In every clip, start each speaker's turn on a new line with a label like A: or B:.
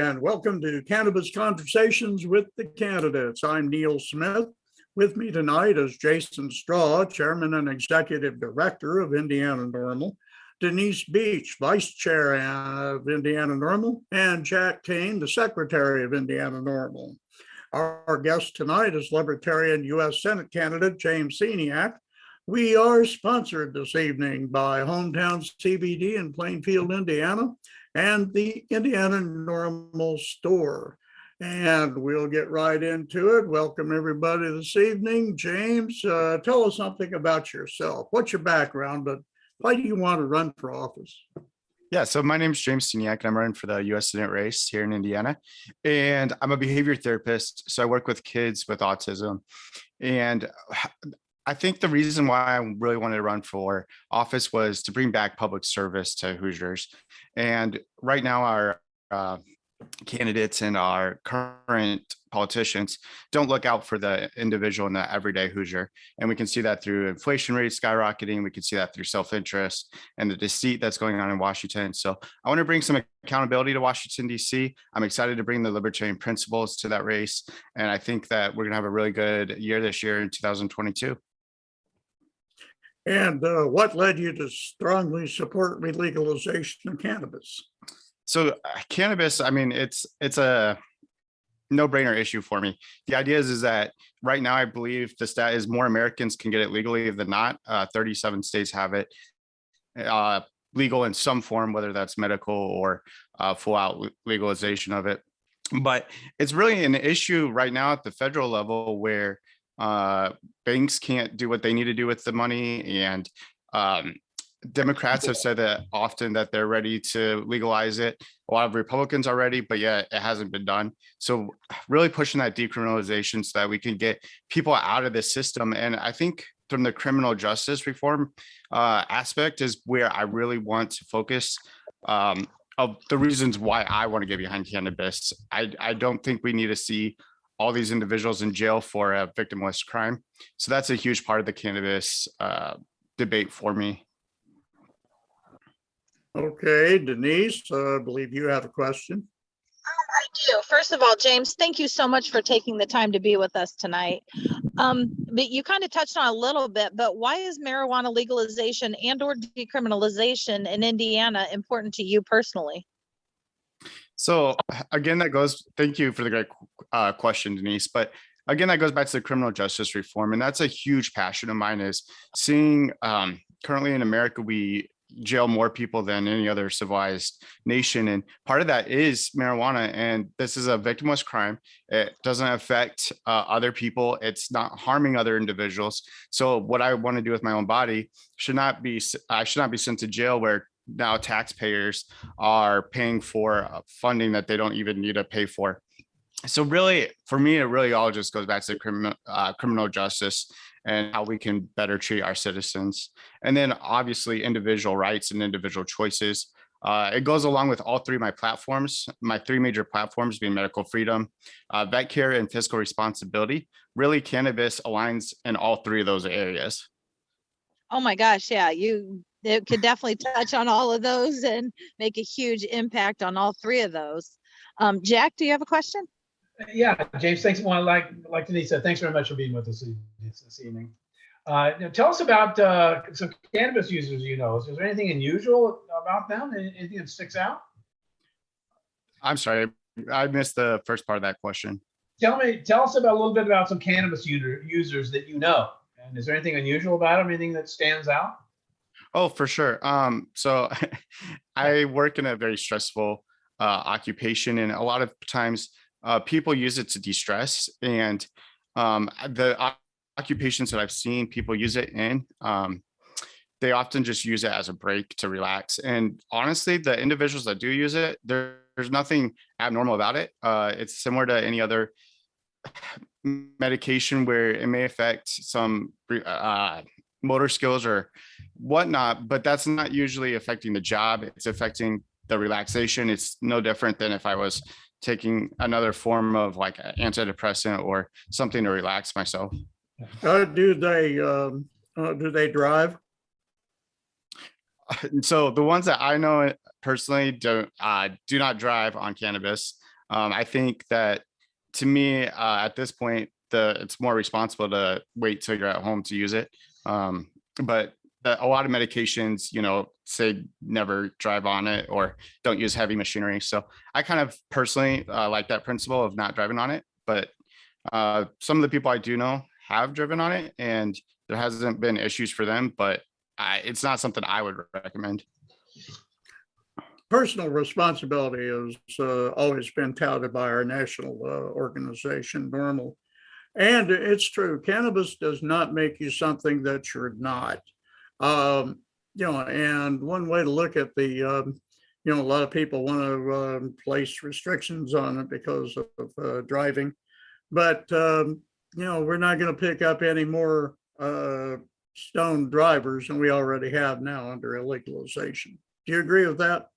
A: and welcome to Cannabis Conversations with the Candidates. I'm Neil Smith. With me tonight is Jason Straw, Chairman and Executive Director of Indiana NORML, Denise Beach, Vice Chair of Indiana NORML, and Jack Kane, the Secretary of Indiana NORML. Our guest tonight is Libertarian U.S. Senate candidate James Seniak. We are sponsored this evening by Hometown CBD in Plainfield, Indiana, and the Indiana NORML store. And we'll get right into it. Welcome everybody this evening. James, tell us something about yourself. What's your background, but why do you want to run for office?
B: Yeah, so my name is James Seniak, and I'm running for the U.S. Senate race here in Indiana. And I'm a behavior therapist, so I work with kids with autism. And I think the reason why I really wanted to run for office was to bring back public service to Hoosiers. And right now, our candidates and our current politicians don't look out for the individual and the everyday Hoosier. And we can see that through inflation rates skyrocketing. We can see that through self-interest and the deceit that's going on in Washington. So I want to bring some accountability to Washington, D.C. I'm excited to bring the libertarian principles to that race. And I think that we're going to have a really good year this year in 2022.
A: And what led you to strongly support legalization of cannabis?
B: So cannabis, I mean, it's a no-brainer issue for me. The idea is that right now, I believe the stat is more Americans can get it legally than not. 37 states have it legal in some form, whether that's medical or full out legalization of it. But it's really an issue right now at the federal level where banks can't do what they need to do with the money, and Democrats have said that often that they're ready to legalize it. A lot of Republicans are ready, but yet it hasn't been done. So really pushing that decriminalization so that we can get people out of this system. And I think from the criminal justice reform aspect is where I really want to focus of the reasons why I want to get behind cannabis. I don't think we need to see all these individuals in jail for a victimless crime. So that's a huge part of the cannabis debate for me.
C: Okay, Denise, I believe you have a question.
D: I do. First of all, James, thank you so much for taking the time to be with us tonight. But you kind of touched on a little bit, but why is marijuana legalization and or decriminalization in Indiana important to you personally?
B: So again, thank you for the great question, Denise. But again, that goes back to the criminal justice reform. And that's a huge passion of mine, is seeing currently in America, we jail more people than any other civilized nation. And part of that is marijuana. And this is a victimless crime. It doesn't affect other people. It's not harming other individuals. So what I want to do with my own body I should not be sent to jail where now taxpayers are paying for funding that they don't even need to pay for. So really, for me, it really all just goes back to criminal justice and how we can better treat our citizens. And then obviously individual rights and individual choices. It goes along with all three of my platforms, my three major platforms being medical freedom, vet care, and fiscal responsibility. Really, cannabis aligns in all three of those areas.
D: Oh my gosh, yeah, it could definitely touch on all of those and make a huge impact on all three of those. Jack, do you have a question?
E: Yeah, James, thanks. Well, like Denise said, thanks very much for being with us this evening. Tell us about some cannabis users you know. Is there anything unusual about them? Anything that sticks out?
B: I'm sorry, I missed the first part of that question.
E: Tell us about a little bit about some cannabis users that you know. And is there anything unusual about them? Anything that stands out?
B: Oh, for sure. So I work in a very stressful occupation, and a lot of times people use it to de-stress. And the occupations that I've seen people use it in, they often just use it as a break to relax. And honestly, the individuals that do use it, there's nothing abnormal about it. It's similar to any other medication where it may affect some motor skills or whatnot, but that's not usually affecting the job. It's affecting the relaxation. It's no different than if I was taking another form of like an antidepressant or something to relax myself.
A: Do they drive?
B: So the ones that I know personally do not drive on cannabis. I think that to me, at this point, it's more responsible to wait till you're at home to use it. But a lot of medications, say never drive on it or don't use heavy machinery. So I kind of personally like that principle of not driving on it. But some of the people I do know have driven on it and there hasn't been issues for them, but it's not something I would recommend.
A: Personal responsibility has always been touted by our national organization, NORML. And it's true, cannabis does not make you something that you're not. And one way to look at a lot of people want to place restrictions on it because of driving. But, we're not going to pick up any more stoned drivers than we already have now under illegalization. Do you agree with that?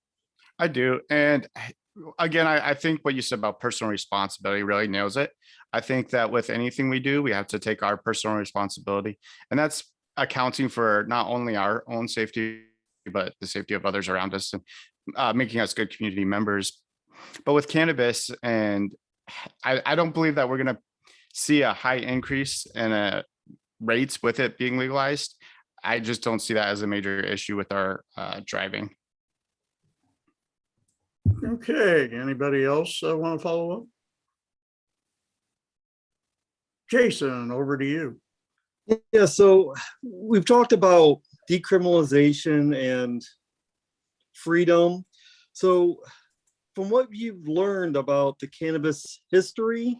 B: I do. And again, I think what you said about personal responsibility really nails it. I think that with anything we do, we have to take our personal responsibility. And that's accounting for not only our own safety, but the safety of others around us and making us good community members. But with cannabis, and I don't believe that we're going to see a high increase in rates with it being legalized. I just don't see that as a major issue with our driving.
A: Okay, anybody else want to follow up? Jason, over to you.
F: Yeah, so we've talked about decriminalization and freedom. So from what you've learned about the cannabis history,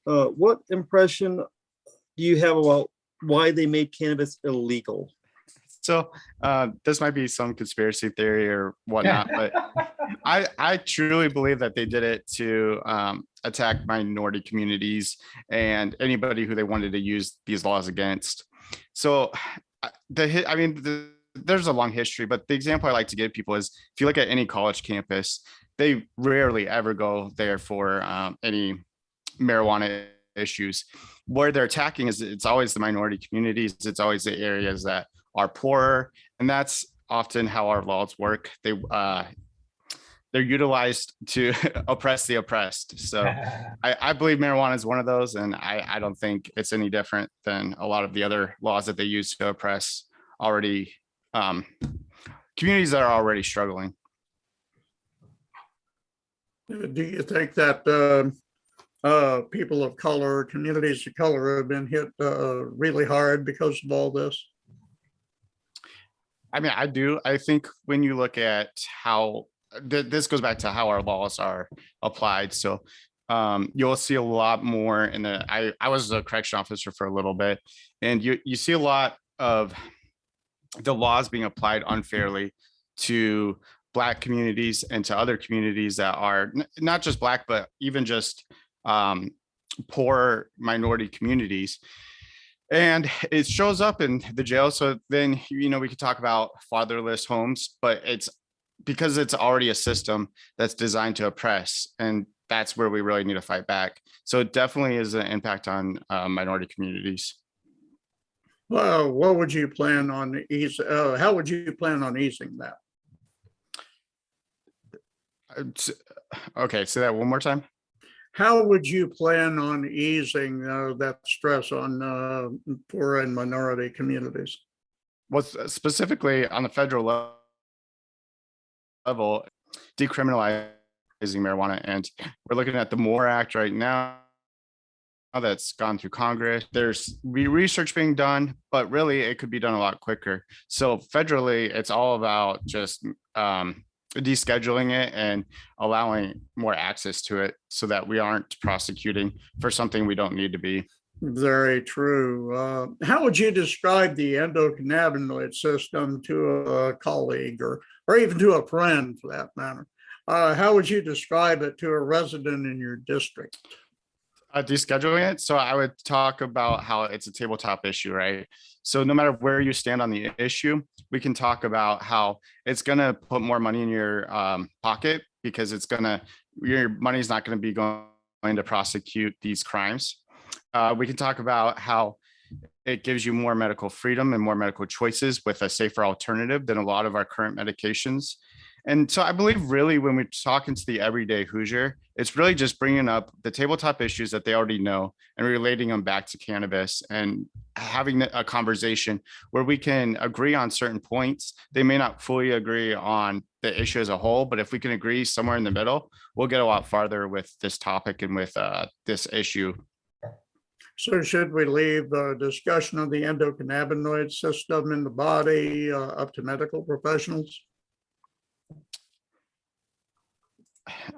F: what impression do you have about why they made cannabis illegal?
B: So this might be some conspiracy theory or whatnot, but I truly believe that they did it to attack minority communities and anybody who they wanted to use these laws against. So there's a long history, but the example I like to give people is if you look at any college campus, they rarely ever go there for any marijuana issues. Where they're attacking is it's always the minority communities. It's always the areas that are poorer. And that's often how our laws work. They're utilized to oppress the oppressed. So I believe marijuana is one of those. And I don't think it's any different than a lot of the other laws that they use to oppress already communities that are already struggling.
A: Do you think that people of color, communities of color have been hit really hard because of all this?
B: I mean, I do. I think when you look at how this goes back to how our laws are applied. So you'll see a lot more in I was a correction officer for a little bit, and you see a lot of the laws being applied unfairly to Black communities and to other communities that are not just Black, but even just poor minority communities. And it shows up in the jail. So then, we could talk about fatherless homes, but it's because it's already a system that's designed to oppress. And that's where we really need to fight back. So it definitely is an impact on minority communities.
A: Well, what would you plan on how would you plan on easing that?
B: Okay, say that one more time.
A: How would you plan on easing that stress on poor and minority communities?
B: Well, specifically on the federal level, decriminalizing marijuana. And we're looking at the MORE Act right now that's gone through Congress. There's research being done, but really it could be done a lot quicker. So federally, it's all about just descheduling it and allowing more access to it so that we aren't prosecuting for something we don't need to be.
A: Very true. How would you describe the endocannabinoid system to a colleague or even to a friend for that matter? How would you describe it to a resident in your district?
B: Descheduling it. So I would talk about how it's a tabletop issue, right? So no matter where you stand on the issue, we can talk about how it's going to put more money in your pocket because your money is not going to be going to prosecute these crimes. We can talk about how it gives you more medical freedom and more medical choices with a safer alternative than a lot of our current medications. And so I believe really when we're talking to the everyday Hoosier, it's really just bringing up the tabletop issues that they already know and relating them back to cannabis and having a conversation where we can agree on certain points. They may not fully agree on the issue as a whole, but if we can agree somewhere in the middle, we'll get a lot farther with this topic and with this issue.
A: So should we leave discussion of the endocannabinoid system in the body up to medical professionals?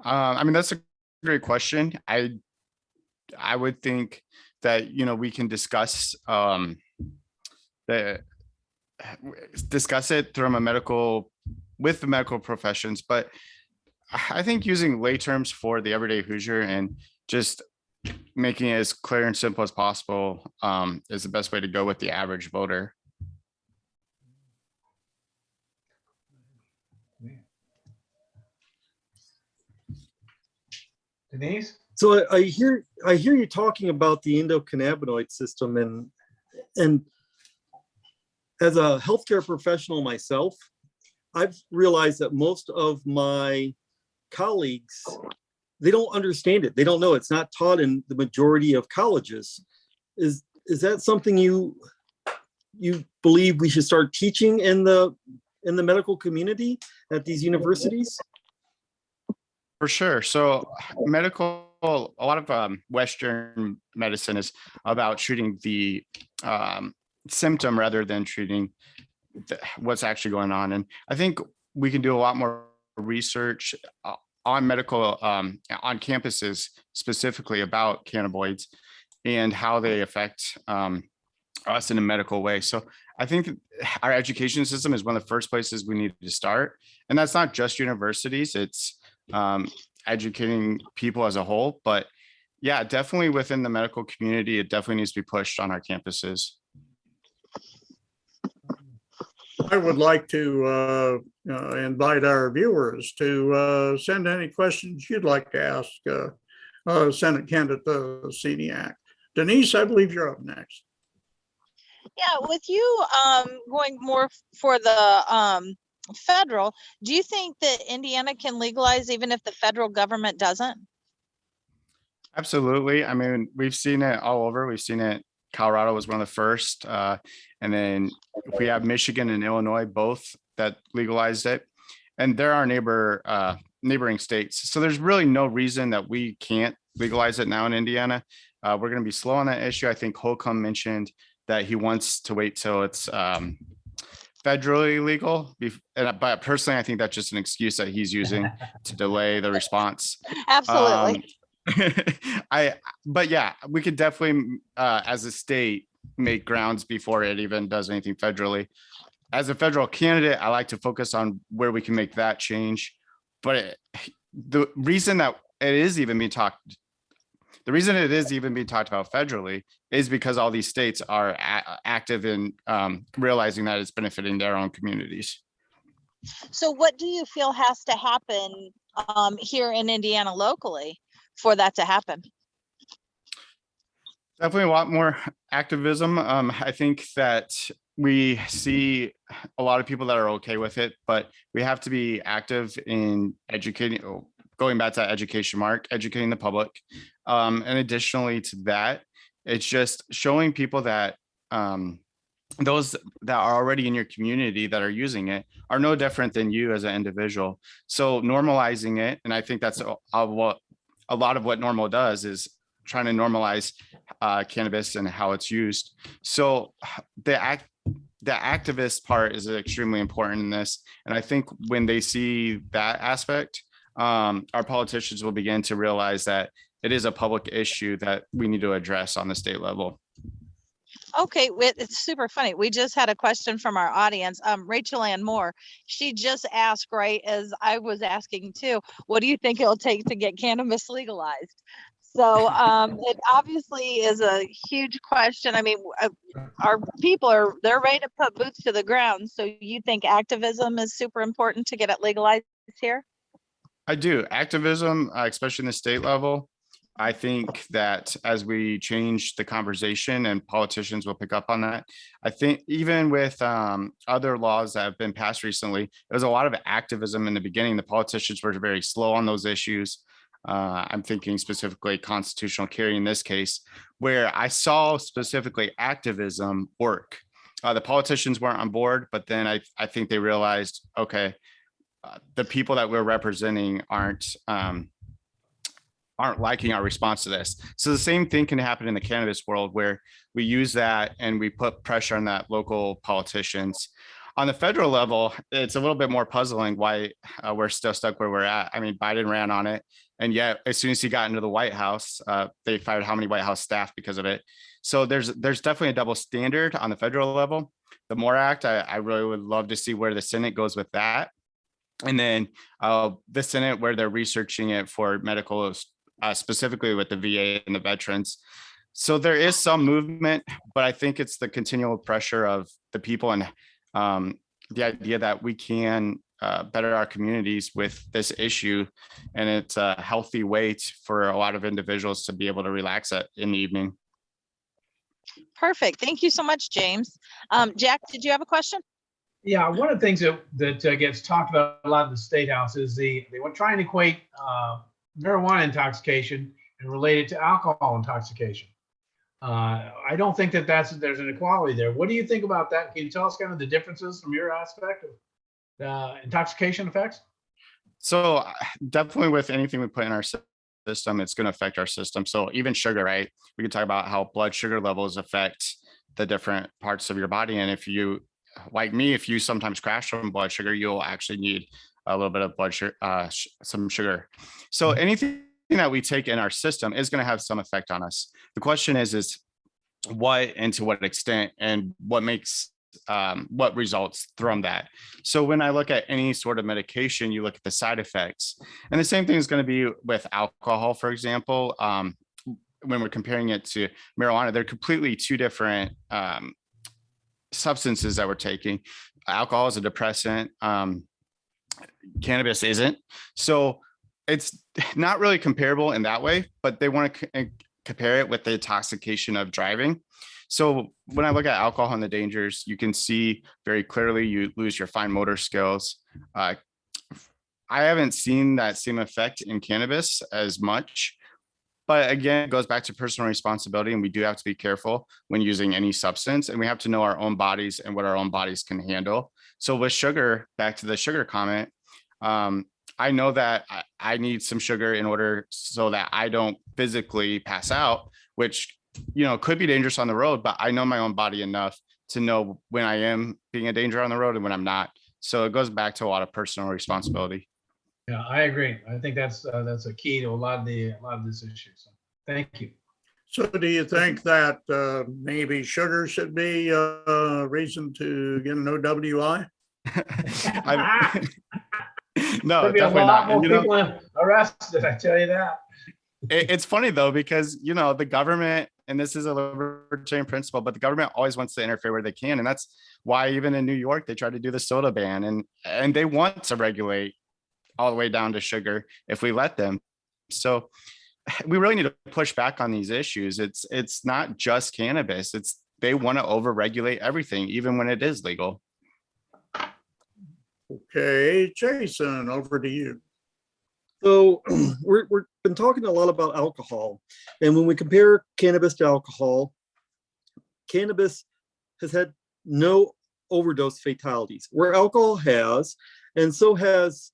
B: I mean, that's a great question. I would think that, you know, we can discuss discuss it from a medical with the medical professions, but I think using lay terms for the everyday Hoosier and just making it as clear and simple as possible is the best way to go with the average voter.
E: Denise?
F: So I hear you talking about the endocannabinoid system, and as a healthcare professional myself, I've realized that most of my colleagues, they don't understand it. They don't know. It's not taught in the majority of colleges. Is that something you believe we should start teaching in the medical community at these universities?
B: For sure. So medical, a lot of Western medicine is about treating the symptom rather than treating what's actually going on. And I think we can do a lot more research on medical, on campuses specifically about cannabinoids and how they affect us in a medical way. So I think that our education system is one of the first places we need to start. And that's not just universities, it's educating people as a whole. But yeah, definitely within the medical community, it definitely needs to be pushed on our campuses.
A: I would like to invite our viewers to send any questions you'd like to ask Senate candidate Ceniak. Denise, I believe you're up next.
D: Yeah, with you going more for the federal, do you think that Indiana can legalize even if the federal government doesn't?
B: Absolutely. I mean, we've seen it all over. We've seen it. Colorado was one of the first. And then we have Michigan and Illinois, both that legalized it. And there are neighboring states. So there's really no reason that we can't legalize it now in Indiana. We're going to be slow on that issue. I think Holcomb mentioned that he wants to wait till it's federally legal. But personally, I think that's just an excuse that he's using to delay the response.
D: Absolutely.
B: But yeah, we could definitely, as a state, make grounds before it even does anything federally. As a federal candidate, I like to focus on where we can make that change. But the reason that it is even being talked about federally is because all these states are active in realizing that it's benefiting their own communities.
D: So what do you feel has to happen here in Indiana locally for that to happen?
B: Definitely a lot more activism. I think that we see a lot of people that are okay with it, but we have to be active in educating, going back to that education mark, educating the public. And additionally to that, it's just showing people that those that are already in your community that are using it are no different than you as an individual. So normalizing it, and I think that's what a lot of what NORML does is trying to normalize cannabis and how it's used. So the activist part is extremely important in this. And I think when they see that aspect, our politicians will begin to realize that it is a public issue that we need to address on the state level.
D: Okay, it's super funny. We just had a question from our audience. Rachel Ann Moore, she just asked, right as I was asking too, what do you think it'll take to get cannabis legalized? So it obviously is a huge question. I mean, our people they're ready to put boots to the ground. So you think activism is super important to get it legalized here?
B: I do. Activism, especially in the state level, I think that as we change the conversation and politicians will pick up on that, I think even with other laws that have been passed recently, there was a lot of activism in the beginning. The politicians were very slow on those issues. I'm thinking specifically constitutional carry in this case, where I saw specifically activism work. The politicians weren't on board, but then I think they realized, okay, the people that we're representing aren't liking our response to this. So the same thing can happen in the cannabis world where we use that and we put pressure on that local politicians. On the federal level, it's a little bit more puzzling why we're still stuck where we're at. I mean, Biden ran on it, and yet as soon as he got into the White House, they fired how many White House staff because of it. So there's definitely a double standard on the federal level. The MORE Act, I really would love to see where the Senate goes with that. And then the Senate, where they're researching it for medical, specifically with the VA and the veterans. So there is some movement, but I think it's the continual pressure of the people and the idea that we can better our communities with this issue. And it's a healthy way for a lot of individuals to be able to relax in the evening.
D: Perfect. Thank you so much, James. Jack, did you have a question?
E: Yeah, one of the things that gets talked about a lot in the State House is they want to try and equate marijuana intoxication and relate it to alcohol intoxication. I don't think there's an equality there. What do you think about that? Can you tell us kind of the differences from your aspect of intoxication effects?
B: So definitely with anything we put in our system, it's going to affect our system. So even sugar, right? We can talk about how blood sugar levels affect the different parts of your body. And if you, like me, if you sometimes crash from blood sugar, you'll actually need a little bit of blood sugar, some sugar. So anything that we take in our system is going to have some effect on us. The question is what and to what extent, and what makes what results from that. So when I look at any sort of medication, you look at the side effects, and the same thing is going to be with alcohol, for example. When we're comparing it to marijuana, they're completely two different substances that we're taking. Alcohol is a depressant. Cannabis isn't. So it's not really comparable in that way, but they want to compare it with the intoxication of driving. So when I look at alcohol and the dangers, you can see very clearly you lose your fine motor skills. I haven't seen that same effect in cannabis as much. But again, it goes back to personal responsibility, and we do have to be careful when using any substance, and we have to know our own bodies and what our own bodies can handle. So with sugar, back to the sugar comment, I know that I need some sugar in order so that I don't physically pass out, which, you know, could be dangerous on the road, but I know my own body enough to know when I am being a danger on the road and when I'm not. So it goes back to a lot of personal responsibility.
E: Yeah, I agree. I think that's a key to a lot of this issue. So thank you.
A: So do you think that maybe sugar should be a reason to get an OWI?
B: No,
E: There'll be a
B: definitely
E: lot
B: not.
E: more
B: And, you know,
E: people arrested, I tell you that.
B: it's funny though, because, you know, the government, and this is a libertarian principle, but the government always wants to interfere where they can. And that's why even in New York, they tried to do the soda ban, and they want to regulate all the way down to sugar if we let them. So we really need to push back on these issues. It's not just cannabis. They want to overregulate everything, even when it is legal.
A: Okay, Jason, over to you.
F: So we've been talking a lot about alcohol, and when we compare cannabis to alcohol, cannabis has had no overdose fatalities, where alcohol has, and so has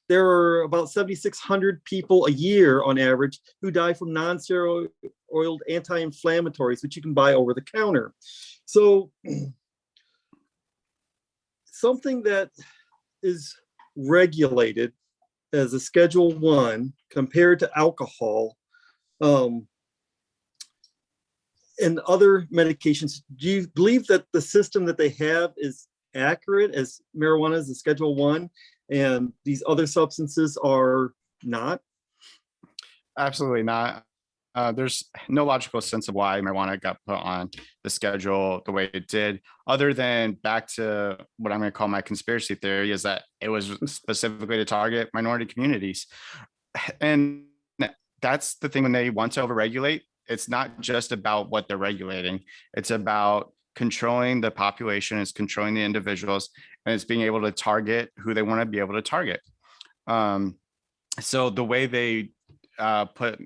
F: there are about 7,600 people a year on average who die from non-steroidal anti-inflammatories, which you can buy over the counter. So something that is regulated as a Schedule 1 compared to alcohol and other medications, do you believe that the system that they have is accurate, as marijuana is a Schedule 1 and these other substances are not?
B: Absolutely not. There's no logical sense of why marijuana got put on the schedule the way it did, other than back to what I'm going to call my conspiracy theory, is that it was specifically to target minority communities. And that's the thing when they want to overregulate, it's not just about what they're regulating. It's about controlling the population, it's controlling the individuals, and it's being able to target who they want to be able to target. So the way they put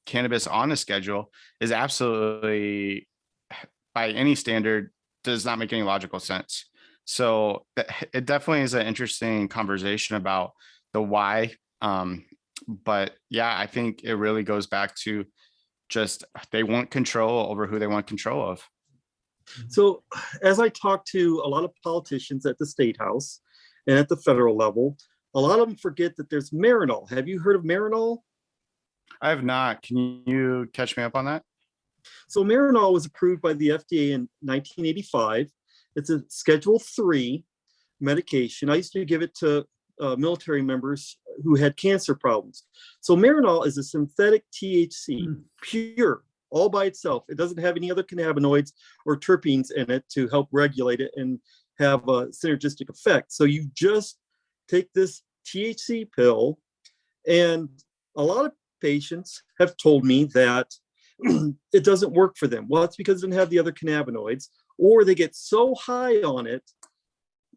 B: cannabis on the schedule is absolutely, by any standard, does not make any logical sense. So it definitely is an interesting conversation about the why. But yeah, I think it really goes back to just they want control over who they want control of.
F: So as I talk to a lot of politicians at the state house and at the federal level, a lot of them forget that there's Marinol. Have you heard of Marinol?
B: I have not. Can you catch me up on that?
F: So Marinol was approved by the FDA in 1985. It's a Schedule 3 medication. I used to give it to military members who had cancer problems. So Marinol is a synthetic THC, pure, all by itself. It doesn't have any other cannabinoids or terpenes in it to help regulate it and have a synergistic effect. So you just take this THC pill, and a lot of patients have told me that it doesn't work for them. Well, it's because it doesn't have the other cannabinoids, or they get so high on it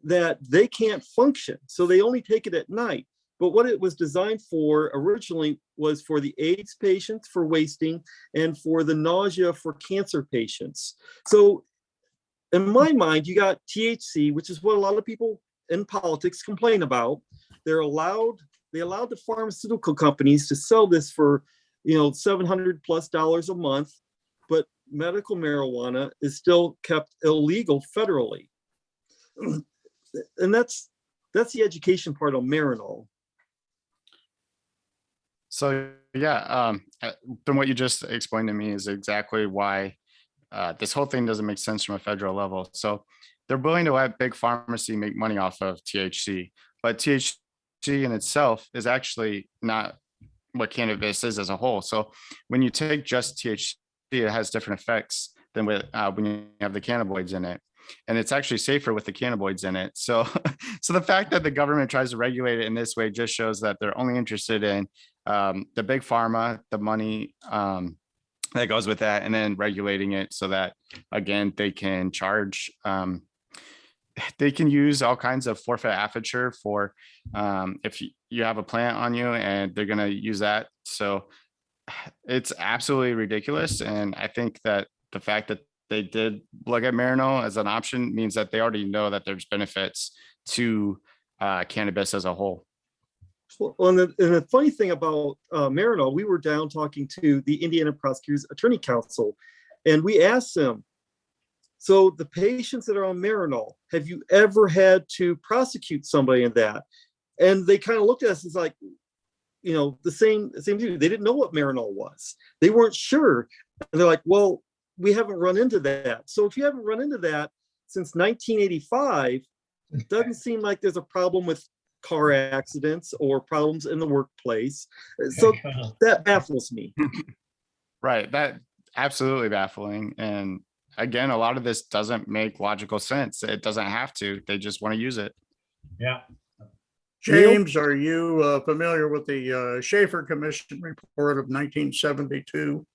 F: that they can't function. So they only take it at night. But what it was designed for originally was for the AIDS patients for wasting and for the nausea for cancer patients. So in my mind, you got THC, which is what a lot of people in politics complain about. They allowed the pharmaceutical companies to sell this for, $700+ a month, but medical marijuana is still kept illegal federally. And that's the education part on Marinol.
B: So yeah, from what you just explained to me is exactly why this whole thing doesn't make sense from a federal level. So they're willing to let big pharmacy make money off of THC, but THC in itself is actually not what cannabis is as a whole. So when you take just THC, it has different effects than when you have the cannabinoids in it. And it's actually safer with the cannabinoids in it. So, so the fact that the government tries to regulate it in this way just shows that they're only interested in the big pharma, the money that goes with that, and then regulating it so that, again, they can charge. They can use all kinds of forfeit aperture for if you have a plant on you, and they're going to use that. So it's absolutely ridiculous. And I think that the fact that they did look at Marinol as an option means that they already know that there's benefits to cannabis as a whole.
F: Well, and the funny thing about Marinol, we were down talking to the Indiana Prosecutors Attorney Council, and we asked them, so the patients that are on Marinol, have you ever had to prosecute somebody in that? And they kind of looked at us as like, the same thing. They didn't know what Marinol was. They weren't sure. And they're like, well, we haven't run into that. So if you haven't run into that since 1985, it doesn't seem like there's a problem with car accidents or problems in the workplace. So that baffles me.
B: Right. That absolutely baffling. And again, a lot of this doesn't make logical sense. It doesn't have to. They just want to use it.
E: Yeah.
A: James, are you familiar with the Schaefer Commission report of 1972?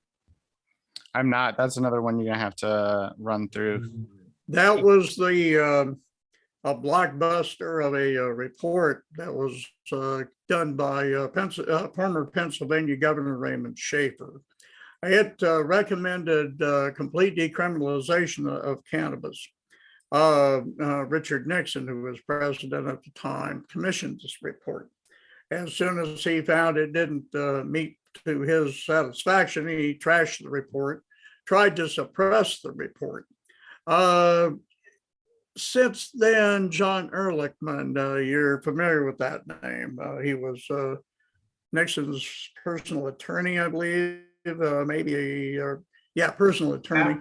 B: I'm not. That's another one you're going to have to run through.
A: That was a blockbuster of a report that was done by former Pennsylvania Governor Raymond Schaefer. It recommended complete decriminalization of cannabis. Richard Nixon, who was president at the time, commissioned this report. As soon as he found it didn't meet to his satisfaction, he trashed the report, tried to suppress the report. Since then, John Ehrlichman, you're familiar with that name. He was Nixon's personal attorney, I believe, personal attorney.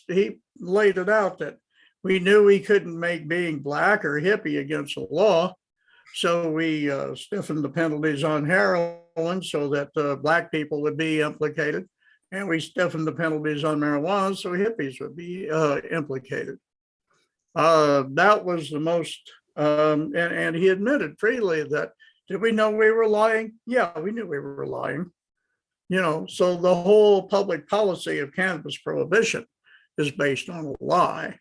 A: He laid it out that we knew we couldn't make being black or hippie against the law. So we stiffened the penalties on heroin so that black people would be implicated. And we stiffened the penalties on marijuana so hippies would be implicated. That was the most, and he admitted freely that Did we know we were lying? Yeah, we knew we were lying. So the whole public policy of cannabis prohibition is based on a lie.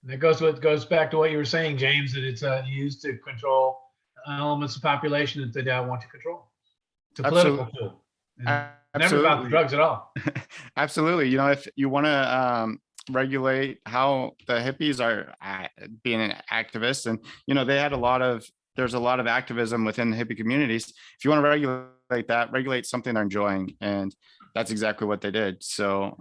E: That goes back to what you were saying, James, that it's used to control elements of population that they don't want to control. It's a political tool. And never about the drugs at all.
B: Absolutely. If you want to regulate how the hippies are being an activist, and they had there's a lot of activism within the hippie communities. If you want to regulate that, regulate something they're enjoying, and that's exactly what they did. So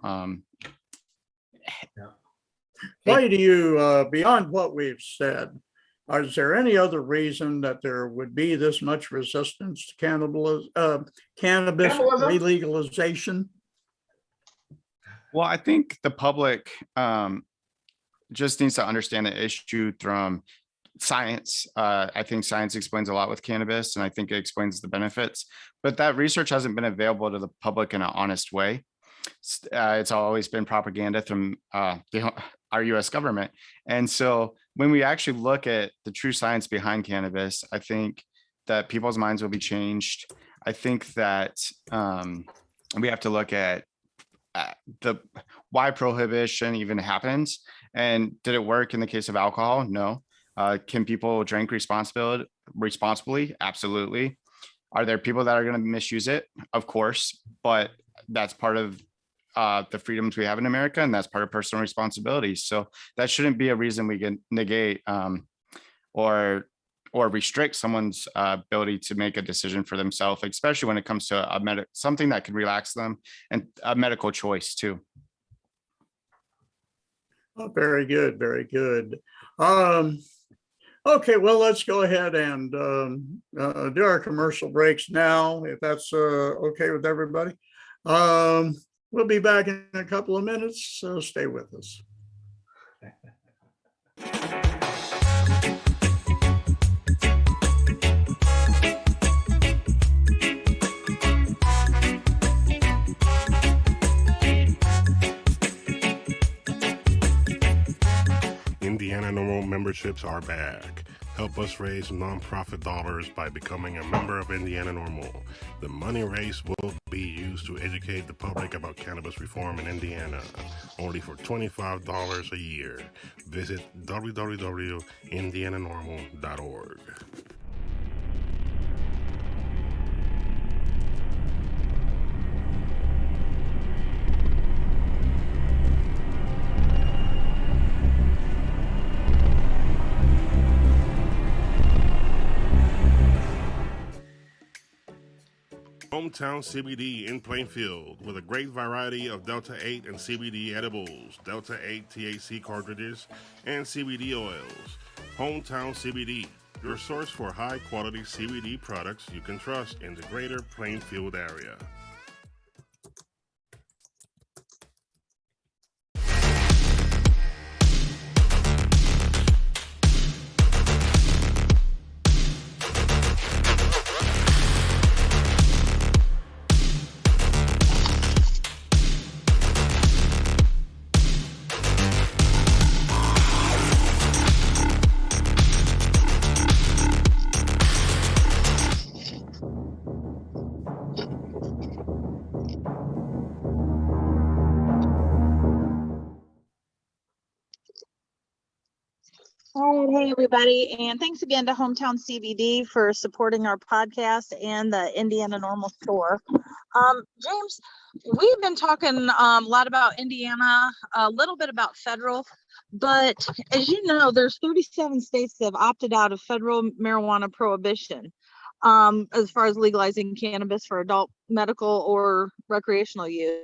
A: why do you, beyond what we've said, is there any other reason that there would be this much resistance to cannabis legalization?
B: Well, I think the public just needs to understand the issue from science. I think science explains a lot with cannabis, and I think it explains the benefits, but that research hasn't been available to the public in an honest way. It's always been propaganda from our US government. And so when we actually look at the true science behind cannabis, I think that people's minds will be changed. I think that we have to look at why prohibition even happens. And did it work in the case of alcohol? No. Can people drink responsibly? Absolutely. Are there people that are going to misuse it? Of course, but that's part of the freedoms we have in America, and that's part of personal responsibility. So that shouldn't be a reason we can negate or restrict someone's ability to make a decision for themselves, especially when it comes to something that could relax them, and a medical choice too.
A: Oh, very good, very good. Okay, well, let's go ahead and do our commercial breaks now, if that's okay with everybody. We'll be back in a couple of minutes, so stay with us.
G: Indiana NORML memberships are back. Help us raise nonprofit dollars by becoming a member of Indiana NORML. The money raised will be used to educate the public about cannabis reform in Indiana. Only for $25 a year. Visit www.indiananormal.org. Hometown CBD in Plainfield with a great variety of Delta 8 and CBD edibles, Delta 8 THC cartridges, and CBD oils. Hometown CBD, your source for high quality CBD products you can trust in the greater Plainfield area.
D: All right, hey everybody, and thanks again to Hometown CBD for supporting our podcast and the Indiana NORML store. James, we've been talking a lot about Indiana, a little bit about federal, but as you know, there's 37 states that have opted out of federal marijuana prohibition as far as legalizing cannabis for adult medical or recreational use.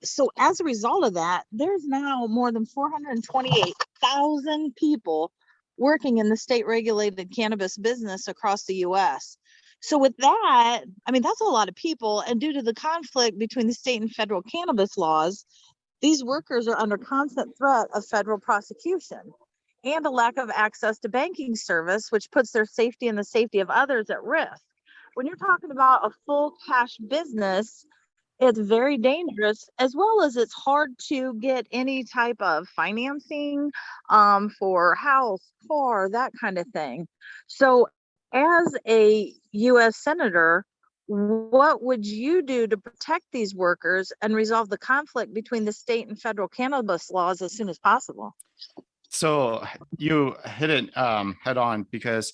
D: So as a result of that, there's now more than 428,000 people working in the state regulated cannabis business across the US. So with that, I mean, that's a lot of people. And due to the conflict between the state and federal cannabis laws, these workers are under constant threat of federal prosecution and a lack of access to banking service, which puts their safety and the safety of others at risk. When you're talking about a full cash business, it's very dangerous, as well as it's hard to get any type of financing for house, car, that kind of thing. So as a US Senator, what would you do to protect these workers and resolve the conflict between the state and federal cannabis laws as soon as possible?
B: So you hit it head on, because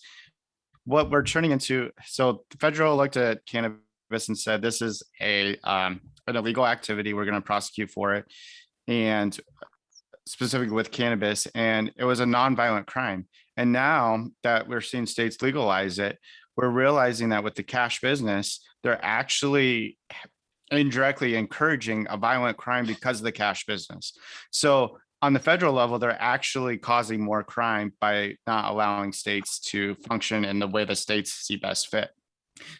B: what we're turning into, so the federal looked at cannabis and said, this is an illegal activity. We're going to prosecute for it. And specifically with cannabis, and it was a nonviolent crime. And now that we're seeing states legalize it, we're realizing that with the cash business, they're actually indirectly encouraging a violent crime because of the cash business. So on the federal level, they're actually causing more crime by not allowing states to function in the way the states see best fit.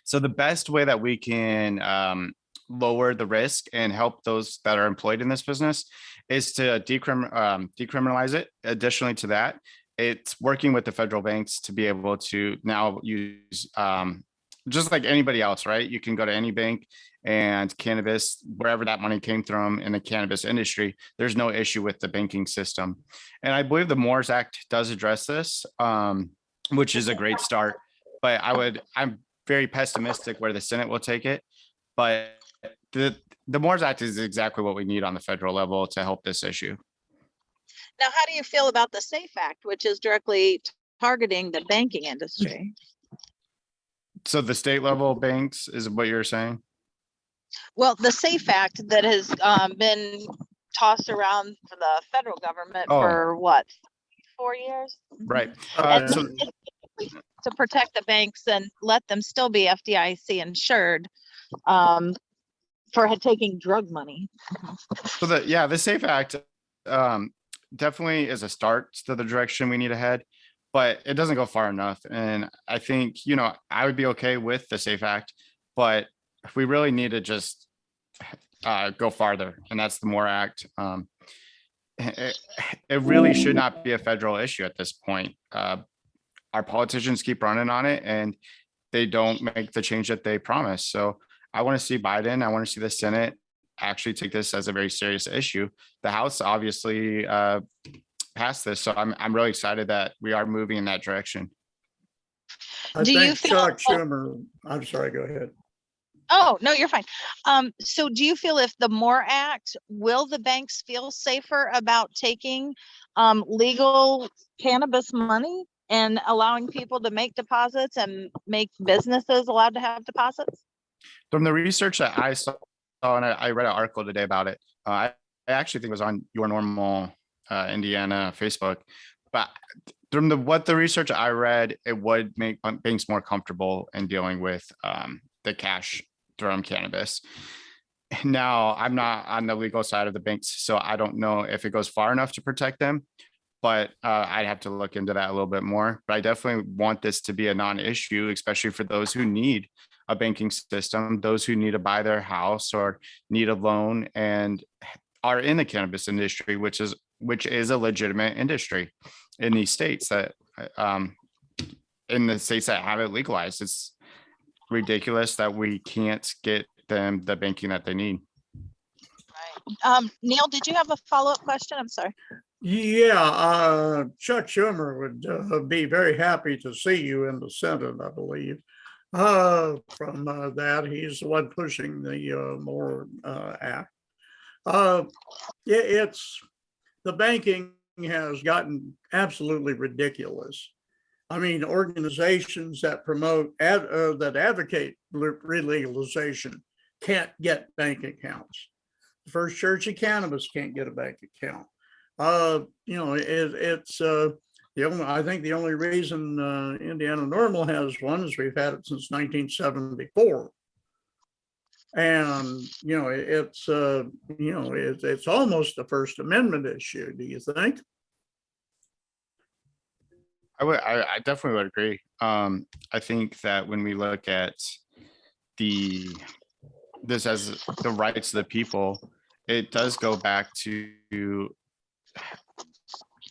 B: So the best way that we can lower the risk and help those that are employed in this business is to decriminalize it. Additionally to that, it's working with the federal banks to be able to now use, just like anybody else, right? You can go to any bank and cannabis, wherever that money came from in the cannabis industry, there's no issue with the banking system. And I believe the MORES Act does address this, which is a great start. But I'm very pessimistic where the Senate will take it. But the MORES Act is exactly what we need on the federal level to help this issue.
D: Now, how do you feel about the SAFE Act, which is directly targeting the banking industry?
B: So the state level banks is what you're saying?
D: Well, the SAFE Act that has been tossed around for the federal government for what, 4 years?
B: Right.
D: And to protect the banks and let them still be FDIC insured for taking drug money.
B: So the SAFE Act definitely is a start to the direction we need to head, but it doesn't go far enough. And I think, I would be okay with the SAFE Act, but we really need to just go farther, and that's the MORE Act. It really should not be a federal issue at this point. Our politicians keep running on it, and they don't make the change that they promise. So I want to see Biden, I want to see the Senate actually take this as a very serious issue. The House obviously passed this, so I'm really excited that we are moving in that direction.
A: I think Chuck Schumer, I'm sorry, go ahead.
D: Oh, no, you're fine. So do you feel if the MORE Act, will the banks feel safer about taking legal cannabis money and allowing people to make deposits and make businesses allowed to have deposits?
B: From the research that I saw, and I read an article today about it, I actually think it was on Your Normal Indiana Facebook, but from what the research I read, it would make banks more comfortable in dealing with the cash from cannabis. Now, I'm not on the legal side of the banks, so I don't know if it goes far enough to protect them, but I'd have to look into that a little bit more. But I definitely want this to be a non-issue, especially for those who need a banking system, those who need to buy their house or need a loan and are in the cannabis industry, which is a legitimate industry in these states that in the states that have it legalized. It's ridiculous that we can't get them the banking that they need.
D: Right. Neil, did you have a follow-up question? I'm sorry.
A: Yeah, Chuck Schumer would be very happy to see you in the Senate, I believe. From that, he's the one pushing the MORE Act. It's the banking has gotten absolutely ridiculous. I mean, organizations that promote that advocate legalization can't get bank accounts. The First Church of Cannabis can't get a bank account. It's I think the only reason Indiana Normal has one is we've had it since 1974. And it's almost a First Amendment issue. Do you think?
B: I definitely would agree. I think that when we look at this as the rights of the people, it does go back to,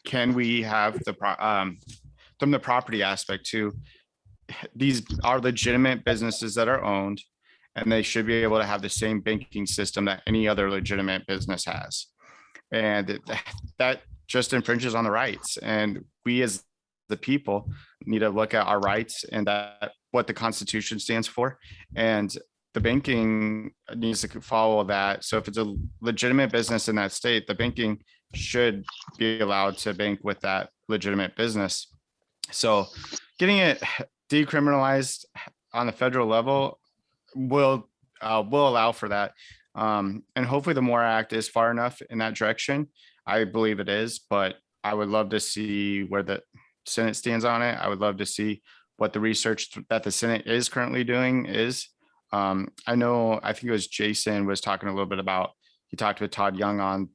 B: can we have from the property aspect too? These are legitimate businesses that are owned, and they should be able to have the same banking system that any other legitimate business has. And that just infringes on the rights. And we as the people need to look at our rights and that what the Constitution stands for. And the banking needs to follow that. So if it's a legitimate business in that state, the banking should be allowed to bank with that legitimate business. So getting it decriminalized on the federal level will allow for that. And hopefully the MORE Act is far enough in that direction. I believe it is, but I would love to see where the Senate stands on it. I would love to see what the research that the Senate is currently doing is. I think it was Jason was talking a little bit about, he talked with Todd Young on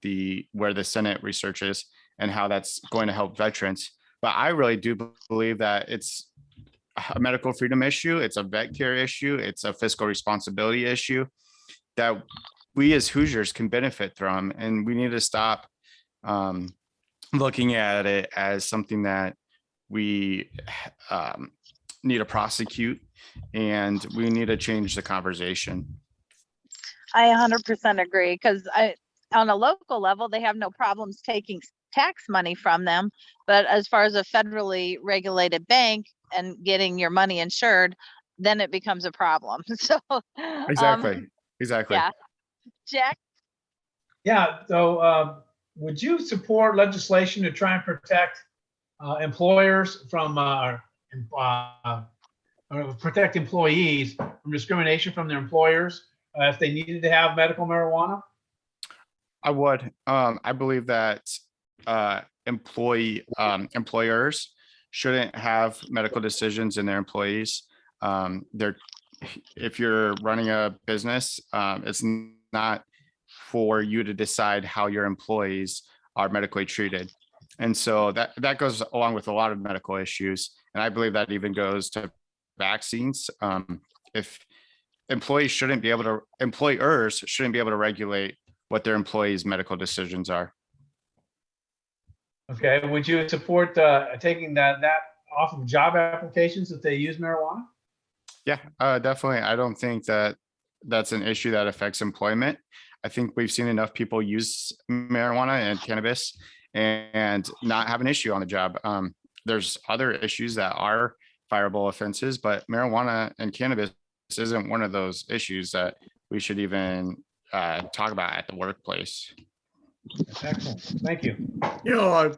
B: where the Senate research is and how that's going to help veterans. But I really do believe that it's a medical freedom issue. It's a vet care issue. It's a fiscal responsibility issue that we as Hoosiers can benefit from. And we need to stop looking at it as something that we need to prosecute, and we need to change the conversation.
D: I 100% agree, because on a local level, they have no problems taking tax money from them. But as far as a federally regulated bank and getting your money insured, then it becomes a problem. So
B: Exactly.
D: yeah, Jack.
E: Yeah. So would you support legislation to try and protect employers from or protect employees from discrimination from their employers if they needed to have medical marijuana?
B: I would. I believe that employers shouldn't have medical decisions in their employees. If you're running a business, it's not for you to decide how your employees are medically treated. And so that goes along with a lot of medical issues. And I believe that even goes to vaccines. If employers shouldn't be able to regulate what their employees' medical decisions are.
E: Okay. Would you support taking that off of job applications if they use marijuana?
B: Yeah, definitely. I don't think that that's an issue that affects employment. I think we've seen enough people use marijuana and cannabis and not have an issue on the job. There's other issues that are fireable offenses, but marijuana and cannabis isn't one of those issues that we should even talk about at the workplace.
E: Excellent. Thank you.
A: Yeah,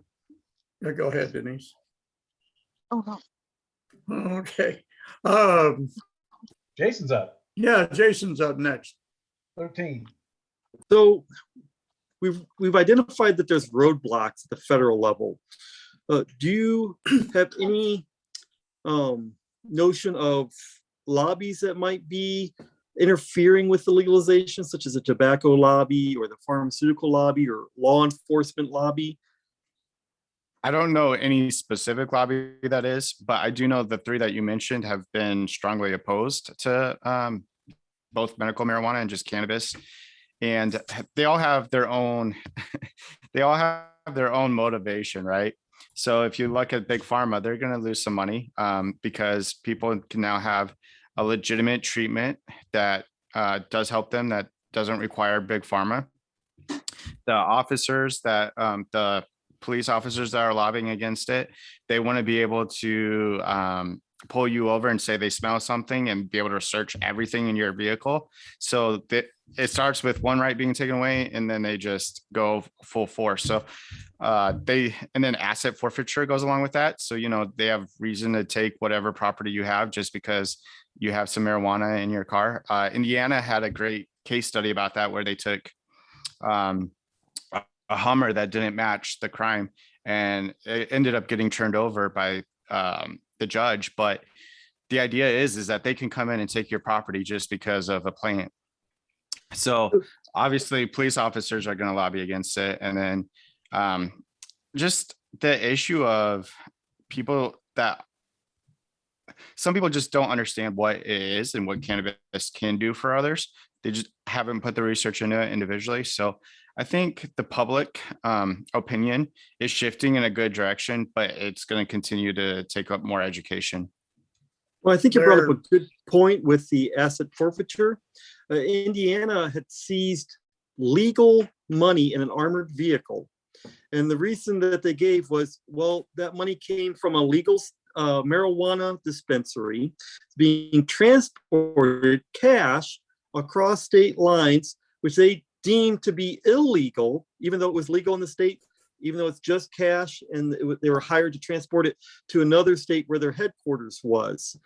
A: go ahead, Denise.
D: Oh, no.
A: Okay.
E: Jason's up.
A: Yeah, Jason's up next.
E: 13.
F: So we've identified that there's roadblocks at the federal level. Do you have any notion of lobbies that might be interfering with the legalization, such as a tobacco lobby or the pharmaceutical lobby or law enforcement lobby?
B: I don't know any specific lobby that is, but I do know the three that you mentioned have been strongly opposed to both medical marijuana and just cannabis. And they all have their own, motivation, right? So if you look at big pharma, they're going to lose some money because people can now have a legitimate treatment that does help them, that doesn't require big pharma. The officers that the police officers that are lobbying against it, they want to be able to pull you over and say they smell something and be able to search everything in your vehicle. So that it starts with one right being taken away and then they just go full force. So and then asset forfeiture goes along with that. So, they have reason to take whatever property you have just because you have some marijuana in your car. Indiana had a great case study about that where they took a Hummer that didn't match the crime and it ended up getting turned over by the judge. But the idea is that they can come in and take your property just because of a plant. So obviously police officers are going to lobby against it. And then just the issue of some people just don't understand what it is and what cannabis can do for others. They just haven't put the research into it individually. So I think the public opinion is shifting in a good direction, but it's going to continue to take up more education.
F: Well, I think you brought up a
A: There-
F: good point with the asset forfeiture. Indiana had seized legal money in an armored vehicle. And the reason that they gave was, well, that money came from a legal marijuana dispensary being transported cash across state lines, which they deemed to be illegal, even though it was legal in the state, even though it's just cash, and they were hired to transport it to another state where their headquarters was.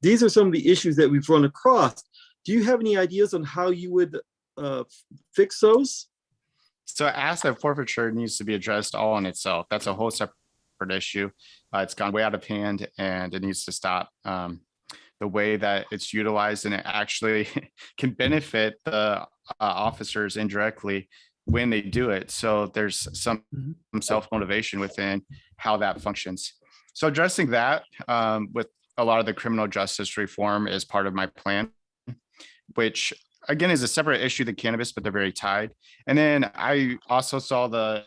F: These are some of the issues that we've run across. Do you have any ideas on how you would fix those?
B: So asset forfeiture needs to be addressed all in itself. That's a whole separate issue. It's gone way out of hand and it needs to stop. The way that it's utilized, and it actually can benefit the officers indirectly when they do it. So there's some self-motivation within how that functions. So addressing that with a lot of the criminal justice reform is part of my plan, which again is a separate issue than cannabis, but they're very tied. And then I also saw the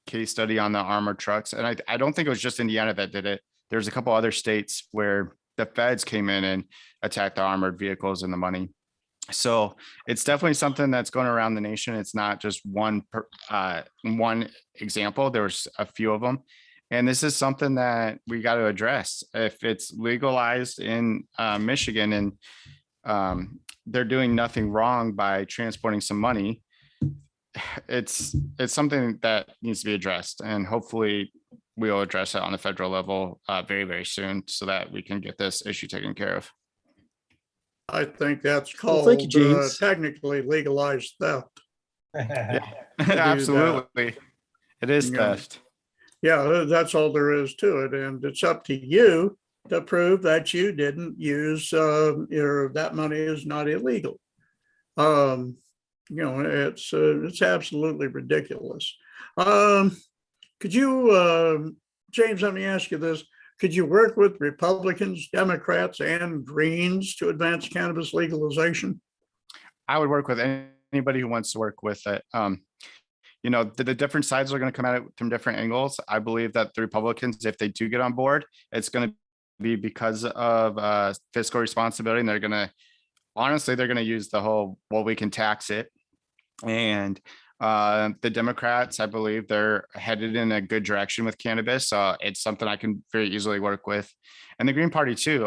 B: case study on the armored trucks, and I don't think it was just Indiana that did it. There's a couple other states where the feds came in and attacked the armored vehicles and the money. So it's definitely something that's going around the nation. It's not just one example. There's a few of them. And this is something that we got to address. If it's legalized in Michigan and they're doing nothing wrong by transporting some money, it's something that needs to be addressed. And hopefully we'll address it on the federal level very, very soon so that we can get this issue taken care of.
A: I think that's
F: Well,
A: called
F: thank you, James.
A: technically legalized theft.
B: Absolutely. It is
A: Yeah.
B: theft.
A: Yeah, that's all there is to it. And it's up to you to prove that you didn't use, that money is not illegal. It's absolutely ridiculous. Could you, James, let me ask you this. Could you work with Republicans, Democrats, and Greens to advance cannabis legalization?
B: I would work with anybody who wants to work with it. The different sides are going to come at it from different angles. I believe that the Republicans, if they do get on board, it's going to be because of fiscal responsibility. And they're going to use the whole, well, we can tax it. And the Democrats, I believe they're headed in a good direction with cannabis. It's something I can very easily work with. And the Green Party too.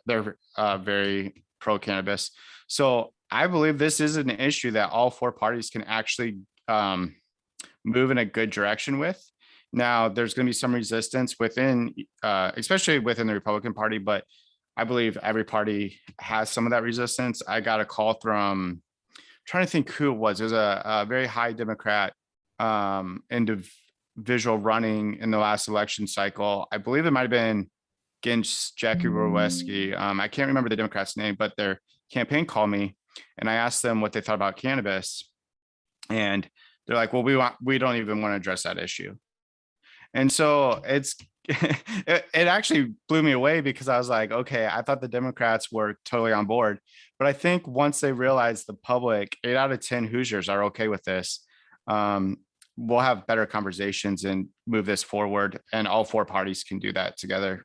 B: They're very pro cannabis. So I believe this is an issue that all four parties can actually move in a good direction with. Now, there's going to be some resistance within, especially within the Republican Party, but I believe every party has some of that resistance. I got a call from, trying to think who it was. It was a very high Democrat individual running in the last election cycle. I believe it might have been against Jackie Roweski. I can't remember the Democrat's name, but their campaign called me and I asked them what they thought about cannabis. And they're like, well, we don't even want to address that issue. And so it actually blew me away because I was like, okay, I thought the Democrats were totally on board. But I think once they realize the public, 8 out of 10 Hoosiers are okay with this, we'll have better conversations and move this forward. And all four parties can do that together.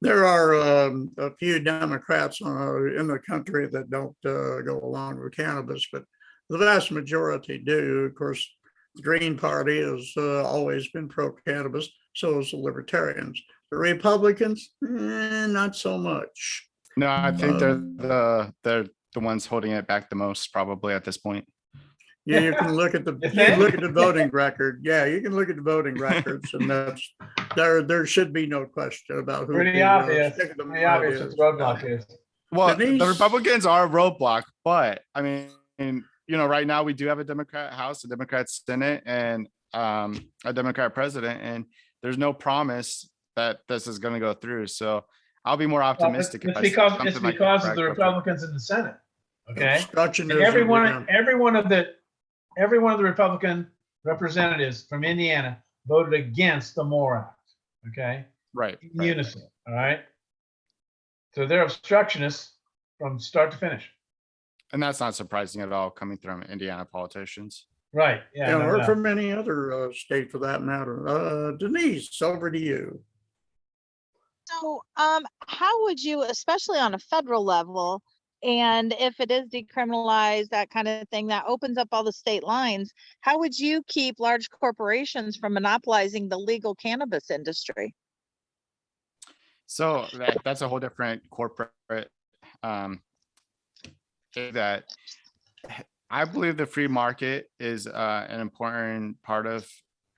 A: There are a few Democrats in the country that don't go along with cannabis, but the vast majority do. Of course, the Green Party has always been pro-cannabis, so is the Libertarians. The Republicans, not so much.
B: No, I think they're the ones holding it back the most, probably at this point.
A: Yeah, you can look at the voting record. Yeah, you can look at the voting records, and that's there should be no question about who.
E: Pretty obvious. Pretty obvious what the roadblock is.
B: Well,
A: Denise?
B: the Republicans are a roadblock, but I mean, right now we do have a Democrat House, a Democrat Senate, and a Democrat president, and there's no promise that this is going to go through. So I'll be more optimistic.
E: It's because of the Republicans in the Senate. Okay. And every one of the Republican representatives from Indiana voted against the MORE Act. Okay.
B: Right.
E: In unison. All right. So they're obstructionists from start to finish.
B: And that's not surprising at all, coming from Indiana politicians.
E: Right. Yeah.
A: Or from any other state for that matter. Denise, over to you.
D: So So, how would you, especially on a federal level, and if it is decriminalized, that kind of thing, that opens up all the state lines, how would you keep large corporations from monopolizing the legal cannabis industry?
B: So that's a whole different corporate um, thing that I believe the free market is an important part of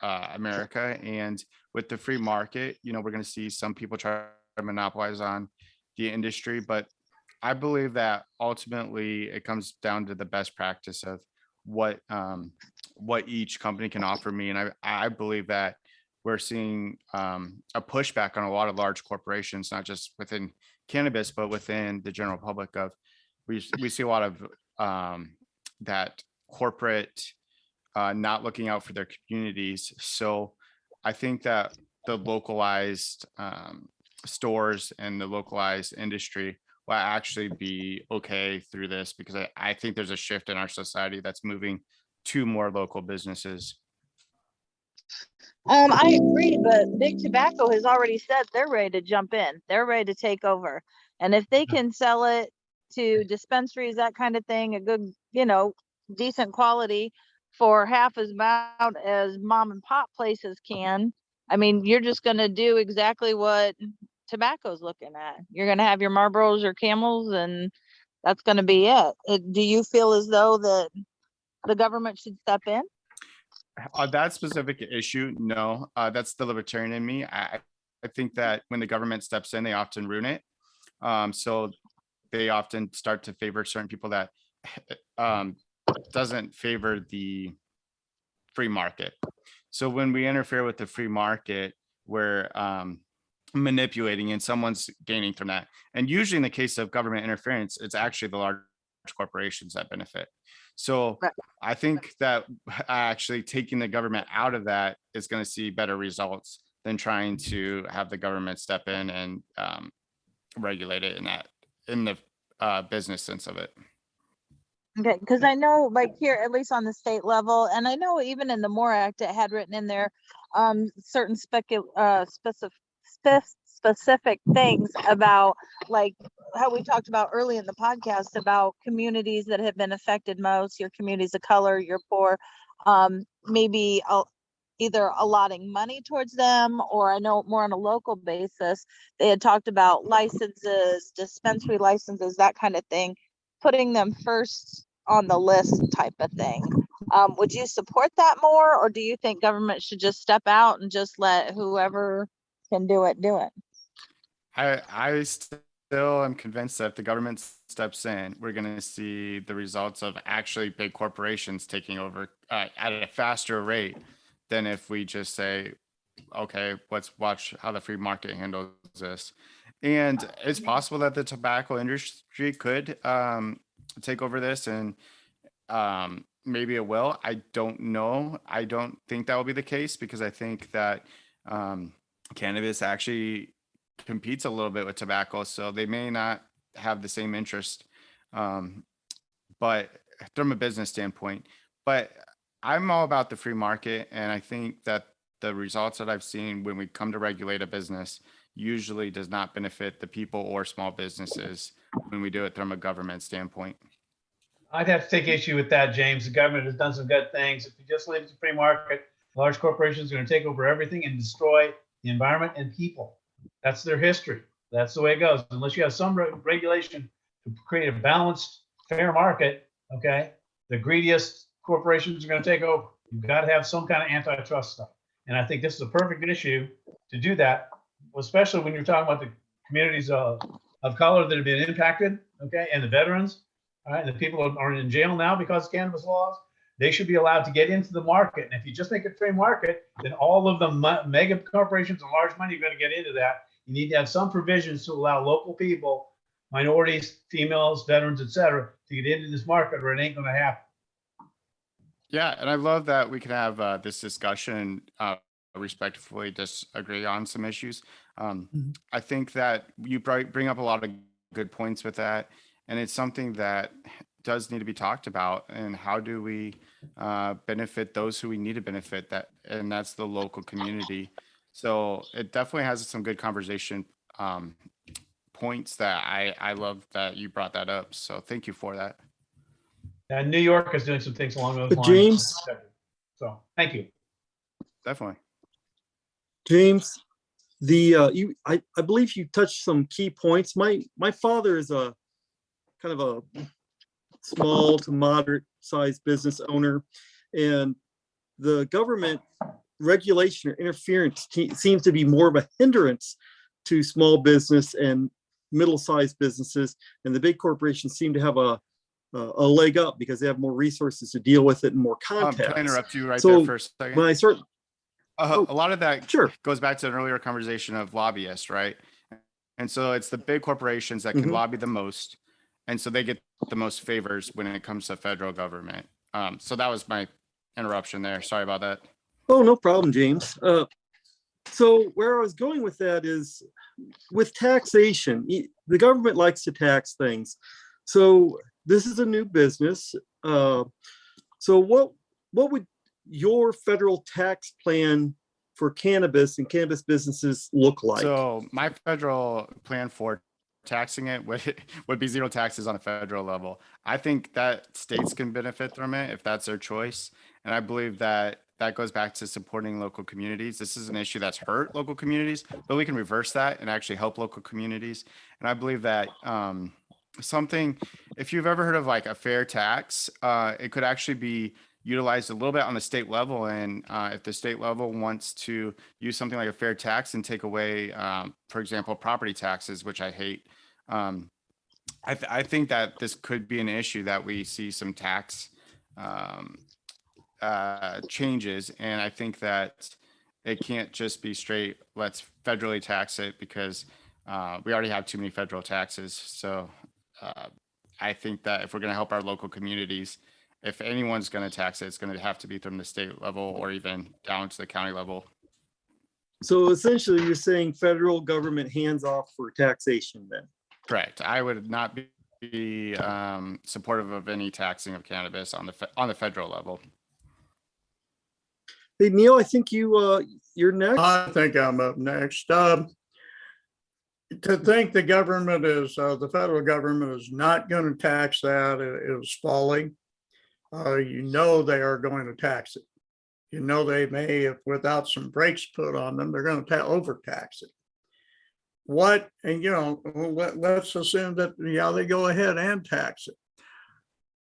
B: America. And with the free market, we're going to see some people try to monopolize on the industry. But I believe that ultimately it comes down to the best practice of what each company can offer me. And I believe that we're seeing a pushback on a lot of large corporations, not just within cannabis, but within the general public of we see a lot of that corporate not looking out for their communities. So I think that the localized stores and the localized industry will actually be okay through this because I think there's a shift in our society that's moving to more local businesses.
D: I agree, but Big Tobacco has already said they're ready to jump in. They're ready to take over. And if they can sell it to dispensaries, that kind of thing, a good, decent quality for half as amount as mom and pop places can, I mean, you're just going to do exactly what tobacco's looking at. You're going to have your Marlboros or Camels, and that's going to be it. Do you feel as though that the government should step in?
B: That specific issue, no, that's the libertarian in me. I think that when the government steps in, they often ruin it. So they often start to favor certain people that doesn't favor the free market. So when we interfere with the free market, we're manipulating and someone's gaining from that. And usually in the case of government interference, it's actually the large corporations that benefit. So I think that actually taking the government out of that is going to see better results than trying to have the government step in and regulate it in the business sense of it.
D: Okay, because I know, like here, at least on the state level, and I know even in the MORE Act, it had written in there certain specific things about, like how we talked about early in the podcast about communities that have been affected most, your communities of color, your poor, maybe either allotting money towards them, or I know more on a local basis, they had talked about licenses, dispensary licenses, that kind of thing, putting them first on the list type of thing. Would you support that more, or do you think government should just step out and just let whoever can do it, do it?
B: I still am convinced that if the government steps in, we're going to see the results of actually big corporations taking over at a faster rate than if we just say, okay, let's watch how the free market handles this. And it's possible that the tobacco industry could take over this, and maybe it will. I don't know. I don't think that will be the case because I think that cannabis actually competes a little bit with tobacco, so they may not have the same interest, but from a business standpoint. But I'm all about the free market, and I think that the results that I've seen when we come to regulate a business usually does not benefit the people or small businesses when we do it from a government standpoint.
E: I'd have to take issue with that, James. The government has done some good things. If you just leave it to free market, large corporations are going to take over everything and destroy the environment and people. That's their history. That's the way it goes. Unless you have some regulation to create a balanced, fair market, okay, the greediest corporations are going to take over. You've got to have some kind of antitrust stuff. And I think this is a perfect issue to do that, especially when you're talking about the communities of color that have been impacted, okay, and the veterans, all right, and the people who are in jail now because of cannabis laws. They should be allowed to get into the market. And if you just make it free market, then all of the mega corporations and large money are going to get into that. You need to have some provisions to allow local people, minorities, females, veterans, et cetera, to get into this market, or it ain't going to happen.
B: Yeah, and I love that we can have this discussion, respectfully disagree on some issues. I think that you bring up a lot of good points with that, and it's something that does need to be talked about. And how do we benefit those who we need to benefit, and that's the local community. So it definitely has some good conversation points that I love that you brought that up. So thank you for that.
E: And New York is doing some things along those
F: But
E: lines.
F: James-
E: So thank you.
B: Definitely.
F: James, I believe you touched some key points. My father is a kind of a small to moderate sized business owner, and the government regulation or interference seems to be more of a hindrance to small business and middle-sized businesses, and the big corporations seem to have a leg up because they have more resources to deal with it and more
B: Can I
F: contacts.
B: interrupt you right
F: So
B: there for a second?
F: when I start,
B: A lot of that
F: sure.
B: goes back to an earlier conversation of lobbyists, right? And so it's the big corporations that can
F: Mhm.
B: lobby the most. And so they get the most favors when it comes to federal government. So that was my interruption there. Sorry about that.
F: Oh, no problem, James. So where I was going with that is with taxation, the government likes to tax things. So this is a new business. So what would your federal tax plan for cannabis and cannabis businesses look like?
B: So my federal plan for taxing it would be zero taxes on a federal level. I think that states can benefit from it if that's their choice. And I believe that that goes back to supporting local communities. This is an issue that's hurt local communities, but we can reverse that and actually help local communities. And I believe that if you've ever heard of like a fair tax, it could actually be utilized a little bit on the state level. And if the state level wants to use something like a fair tax and take away, for example, property taxes, which I hate, I think that this could be an issue that we see some tax changes. And I think that it can't just be straight, let's federally tax it, because we already have too many federal taxes. So I think that if we're going to help our local communities, if anyone's going to tax it, it's going to have to be from the state level or even down to the county level.
F: So essentially you're saying federal government hands off for taxation then?
B: Correct. I would not be supportive of any taxing of cannabis on the federal level.
F: Hey, Neil, I think you're next.
A: I think I'm up next. To think the government is, the federal government is not going to tax that is folly. You know they are going to tax it. You know they may, if without some brakes put on them, they're going to overtax it. What, and let's assume that, they go ahead and tax it.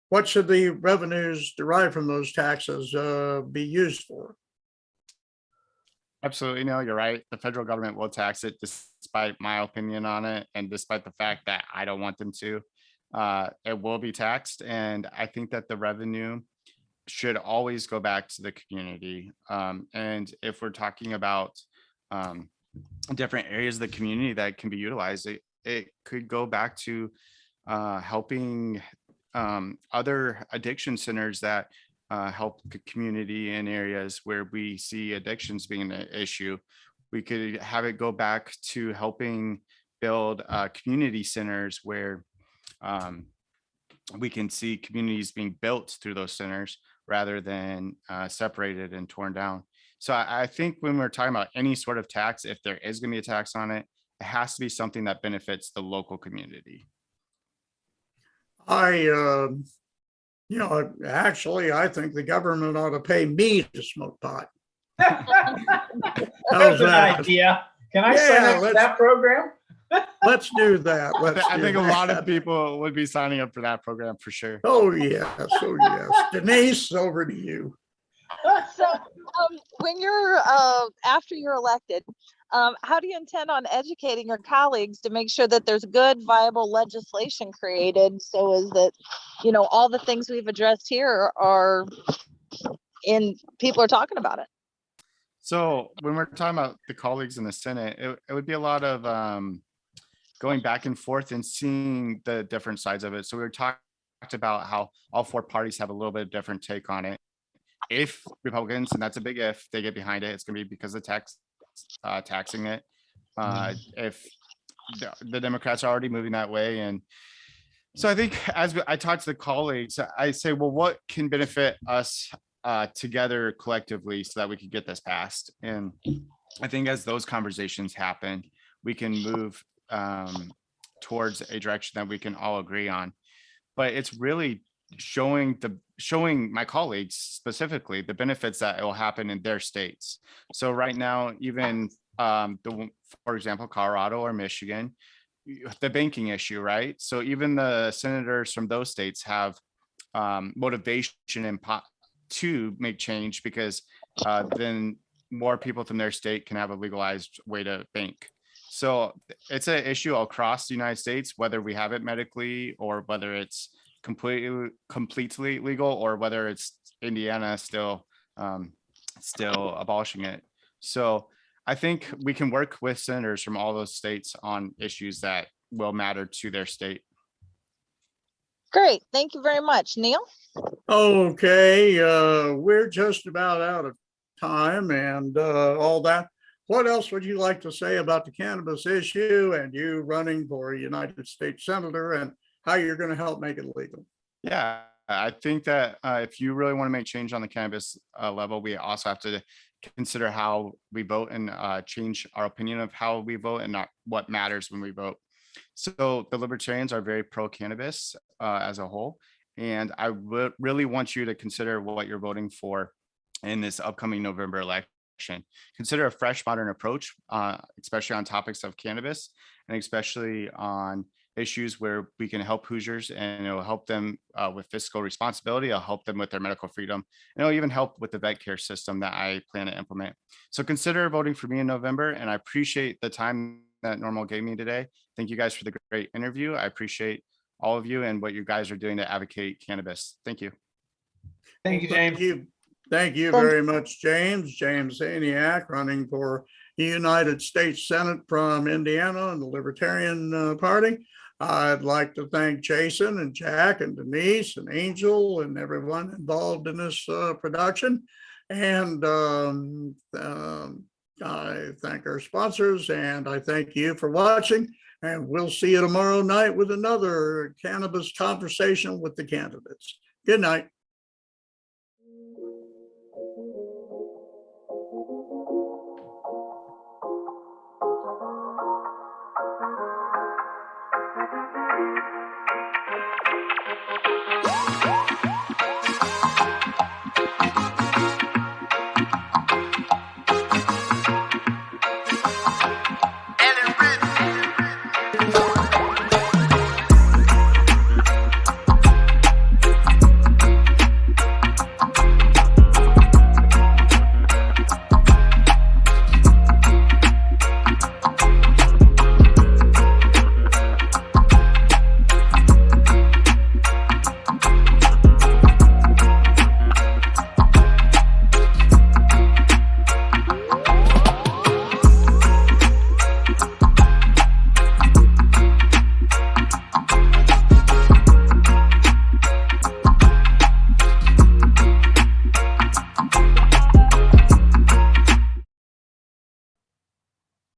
A: What should the revenues derived from those taxes be used for?
B: Absolutely. No, you're right. The federal government will tax it, despite my opinion on it. And despite the fact that I don't want them to, it will be taxed. And I think that the revenue should always go back to the community. And if we're talking about different areas of the community that can be utilized, it could go back to helping other addiction centers that help the community in areas where we see addictions being an issue. We could have it go back to helping build community centers where we can see communities being built through those centers rather than separated and torn down. So I think when we're talking about any sort of tax, if there is going to be a tax on it, it has to be something that benefits the local community.
A: Actually, I think the government ought to pay me to smoke pot.
E: That's
A: How's
E: an
A: that?
E: idea. Can I
A: Yeah,
E: sign up for
A: let's-
E: that program?
A: Let's do that.
B: I think a lot of
A: that.
B: people would be signing up for that program for sure.
A: Oh, yes. Oh, yes. Denise, over to you.
D: So when you're after you're elected, how do you intend on educating your colleagues to make sure that there's good, viable legislation created so as that, all the things we've addressed here are people are talking about it?
B: So when we're talking about the colleagues in the Senate, it would be a lot of going back and forth and seeing the different sides of it. So we were talked about how all four parties have a little bit different take on it. If Republicans, and that's a big if, they get behind it, it's going to be because of taxing it. If the Democrats are already moving that way. And so I think as I talk to the colleagues, I say, well, what can benefit us together collectively so that we could get this passed? And I think as those conversations happen, we can move towards a direction that we can all agree on. But it's really showing my colleagues specifically the benefits that it will happen in their states. So right now, even for example, Colorado or Michigan, the banking issue, right? So even the senators from those states have motivation and to make change, because then more people from their state can have a legalized way to bank. So it's an issue across the United States, whether we have it medically or whether it's completely legal, or whether it's Indiana still abolishing it. So I think we can work with senators from all those states on issues that will matter to their state.
D: Great. Thank you very much. Neil?
A: Okay, we're just about out of time and all that. What else would you like to say about the cannabis issue and you running for a United States Senator and how you're going to help make it legal?
B: Yeah, I think that if you really want to make change on the cannabis level, we also have to consider how we vote and change our opinion of how we vote and not what matters when we vote. So the libertarians are very pro-cannabis as a whole. And I would really want you to consider what you're voting for in this upcoming November election. Consider a fresh, modern approach, especially on topics of cannabis, and especially on issues where we can help Hoosiers, and it'll help them with fiscal responsibility. It'll help them with their medical freedom, and it'll even help with the vet care system that I plan to implement. So consider voting for me in November, and I appreciate the time that Normal gave me today. Thank you guys for the great interview. I appreciate all of you and what you guys are doing to advocate cannabis. Thank you.
E: Thank you, James.
A: Thank you very much, James. James Aniak, running for the United States Senate from Indiana and the Libertarian Party. I'd like to thank Jason and Jack and Denise and Angel and everyone involved in this production. And I thank our sponsors, and I thank you for watching. And we'll see you tomorrow night with another cannabis conversation with the candidates. Good night.